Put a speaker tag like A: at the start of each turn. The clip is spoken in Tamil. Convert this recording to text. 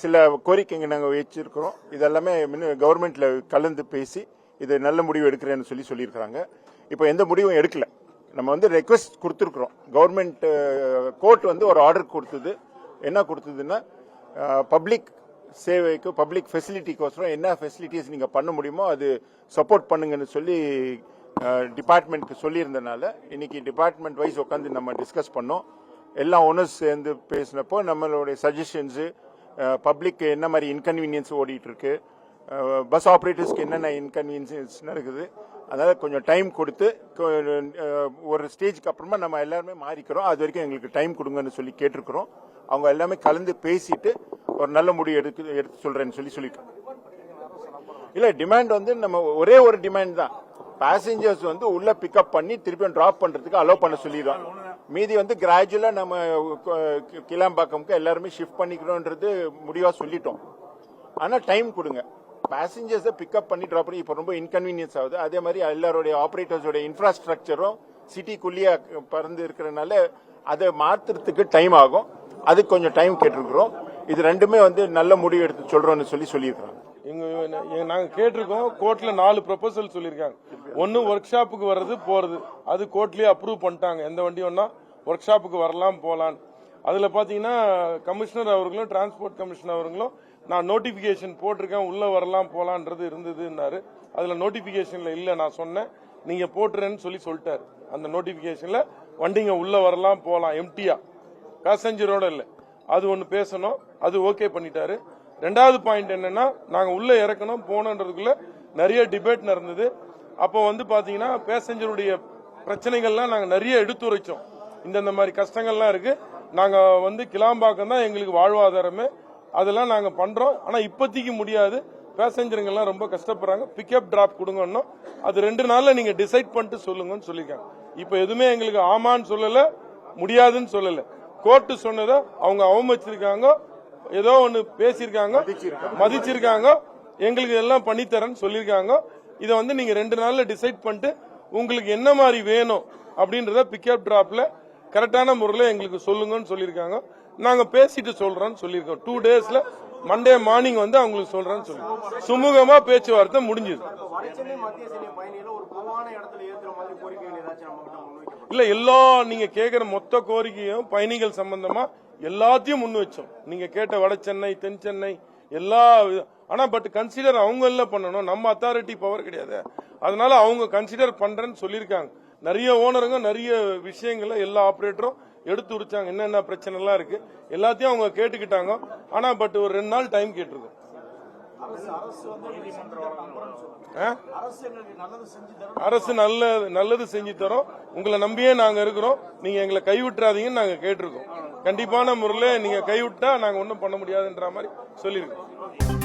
A: சில கோரிக்கைங்க நாங்கள் வச்சிருக்கிறோம். இதெல்லாமே கவர்மெண்ட்ல கலந்து பேசி இது நல்ல முடிவு எடுக்கிறேன்னு சொல்லியிருக்கிறாங்க. இப்போ எந்த முடிவும் எடுக்கல. நம்ம ரெக்வெஸ்ட் கொடுத்துருக்குறோம். கவர்மெண்ட் கோர்ட் ஒரு ஆர்டர் கொடுத்தது. என்ன கொடுத்ததுன்னா, பப்ளிக் சேவைக்கு பப்ளிக் ஃபெசிலிட்டிக்கோசரம் என்ன ஃபெசிலிட்டிஸ் நீங்கள் பண்ண முடியுமோ அது சப்போர்ட் பண்ணுங்கன்னு சொல்லி டிபார்ட்மெண்ட்க்கு சொல்லியிருந்தனால இன்னைக்கு டிபார்ட்மெண்ட் வைஸ் உட்காந்து நம்ம டிஸ்கஸ் பண்ணோம். எல்லா ஓனர்ஸ் சேர்ந்து பேசினப்போ நம்மளுடைய சஜஷன்ஸு, பப்ளிக் என்ன மாதிரி இன்கன்வீனியன்ஸ் ஓடிட்டு இருக்கு, பஸ் ஆப்ரேட்டர்ஸ்க்கு என்னென்ன இன்கன்வீனியன்ஸ் இருக்குது, அதனால் கொஞ்சம் டைம் கொடுத்து ஒரு ஸ்டேஜ்க்கு அப்புறமா நம்ம எல்லாருமே மாறிக்கிறோம். அது வரைக்கும் எங்களுக்கு டைம் கொடுங்கன்னு சொல்லி கேட்டிருக்கிறோம். அவங்க எல்லாமே கலந்து பேசிட்டு ஒரு நல்ல முடிவு எடுத்து சொல்றேன்னு சொல்லியிருக்கோம். இல்ல, டிமாண்ட் நம்ம ஒரே ஒரு டிமாண்ட் தான். பேசஞ்சர்ஸ் உள்ள பிக்கப் பண்ணி திருப்பியும் டிராப் பண்றதுக்கு அலோவ் பண்ண சொல்லிடுவோம். மீதி கிராஜுவலா நம்ம கிளாம்பாக்கம்க்கு எல்லாருமே ஷிஃப்ட் பண்ணிக்கணும்ன்றது முடிவா சொல்லிட்டோம். ஆனா டைம் கொடுங்க. பேசஞ்சர்ஸை பிக்கப் பண்ணி டிராப் பண்ணி இப்போ ரொம்ப இன்கன்வீனியன்ஸ் ஆகுது. அதே மாதிரி எல்லாருடைய ஆபரேட்டர்ஸோட இன்ஃப்ராஸ்ட்ரக்சரும் சிட்டிக்குள்ளேயே பறந்து இருக்கிறதுனால அதை மாத்துறதுக்கு டைம் ஆகும். அதுக்கு கொஞ்சம் டைம் கேட்டிருக்கிறோம். இது ரெண்டுமே நல்ல முடிவு எடுத்து சொல்றோம்னு சொல்லியிருக்காங்க.
B: நாங்க கேட்டிருக்கோம். கோர்ட்ல 4 ப்ரொபோசல் சொல்லியிருக்காங்க. ஒன்னு ஒர்க் ஷாப்புக்கு வர்றது போறது, அது கோர்ட்லயே அப்ரூவ் பண்ணிட்டாங்க. எந்த வண்டி வேணா ஒர்க் ஷாப்புக்கு வரலாம் போலாம். அதுல பாத்தீங்கன்னா கமிஷனர் அவர்களும் டிரான்ஸ்போர்ட் கமிஷனர் அவர்களும் நான் நோட்டிபிகேஷன் போட்டிருக்கேன், உள்ள வரலாம் போலான்றது இருந்ததுன்னாரு. அதுல நோட்டிபிகேஷன்ல இல்ல, நான் சொன்னேன் நீங்க போட்டுறேன்னு சொல்லிட்டாரு. அந்த நோட்டிபிகேஷன்ல வண்டிங்க உள்ள வரலாம் போலாம், எம்டியா, பேசஞ்சரோட இல்ல. அது ஒன்னு பேசணும், அது ஓகே பண்ணிட்டாரு. ரெண்டாவது பாயிண்ட் என்னன்னா, நாங்க உள்ள இறக்கணும் போனன்றதுக்குள்ள நிறைய டிபேட் நடந்தது. அப்போ பாத்தீங்கன்னா பேசஞ்சருடைய பிரச்சனைகள்லாம் நாங்க நிறைய எடுத்துரைச்சோம். இந்த மாதிரி கஷ்டங்கள்லாம் இருக்கு, நாங்க கிளாம்பாக்கம் தான் எங்களுக்கு வாழ்வாதாரமே, அதெல்லாம் நாங்க பண்றோம். ஆனா இப்போதைக்கு முடியாது, பேசஞ்சருங்கெல்லாம் ரொம்ப கஷ்டப்படுறாங்க, பிக்கப் டிராப் கொடுங்கன்னு. அது 2 நாள்ல நீங்க டிசைட் பண்ணிட்டு சொல்லுங்கன்னு சொல்லிருக்காங்க. இப்ப எதுவுமே எங்களுக்கு ஆமான்னு சொல்லல, முடியாதுன்னு சொல்லல. கோர்ட்டு சொன்னதை அவங்க அவமதிச்சிருக்காங்க, ஏதோ ஒன்னு பேசியிருக்காங்க, மதிச்சிருக்காங்க, எங்களுக்கு எல்லாம் பண்ணித்தரேன்னு சொல்லியிருக்காங்க. இதை நீங்க 2 நாள்ல டிசைட் பண்ணிட்டு உங்களுக்கு என்ன மாதிரி வேணும் அப்படின்றத பிக்கப் டிராப்ல கரெக்டான முறையில் எங்களுக்கு சொல்லுங்கன்னு சொல்லியிருக்காங்க. நாங்க பேசிட்டு சொல்றோம்னு சொல்லியிருக்கோம். 2 டேஸ்ல மண்டே மார்னிங் அவங்களுக்கு சொல்றேன்னு சொல்லி சுமூகமா பேச்சுவார்த்தை முடிஞ்சது. இல்ல, எல்லா நீங்க கேட்கிற மொத்த கோரிக்கையும் பயணிகள் சம்பந்தமா எல்லாத்தையும் முன் வச்சோம். நீங்க கேட்ட வட சென்னை, தென் சென்னை எல்லா, ஆனா பட் கன்சிடர் அவங்க எல்லாம் பண்ணணும், நம்ம அத்தாரிட்டி பவர் கிடையாது. அதனால அவங்க கன்சிடர் பண்றேன்னு சொல்லியிருக்காங்க. நிறைய ஓனருங்க நிறைய விஷயங்களை எல்லா ஆபரேட்டரும் எடுத்து உரிச்சாங்க, என்னென்ன பிரச்சனை எல்லாம் இருக்கு எல்லாத்தையும் அவங்க கேட்டுக்கிட்டாங்க. ஆனா பட் ஒரு 2 நாள் டைம் கேட்டிருக்கோம். அரசு நல்லது செஞ்சு தரோம், உங்களை நம்பியே நாங்க இருக்கிறோம், நீங்க எங்களை கைவிட்டுறாதீங்கன்னு நாங்க கேட்டிருக்கோம். கண்டிப்பான முறையில் நீங்க கைவிட்டா நாங்க ஒன்றும் பண்ண முடியாதுன்ற மாதிரி சொல்லியிருக்கோம்.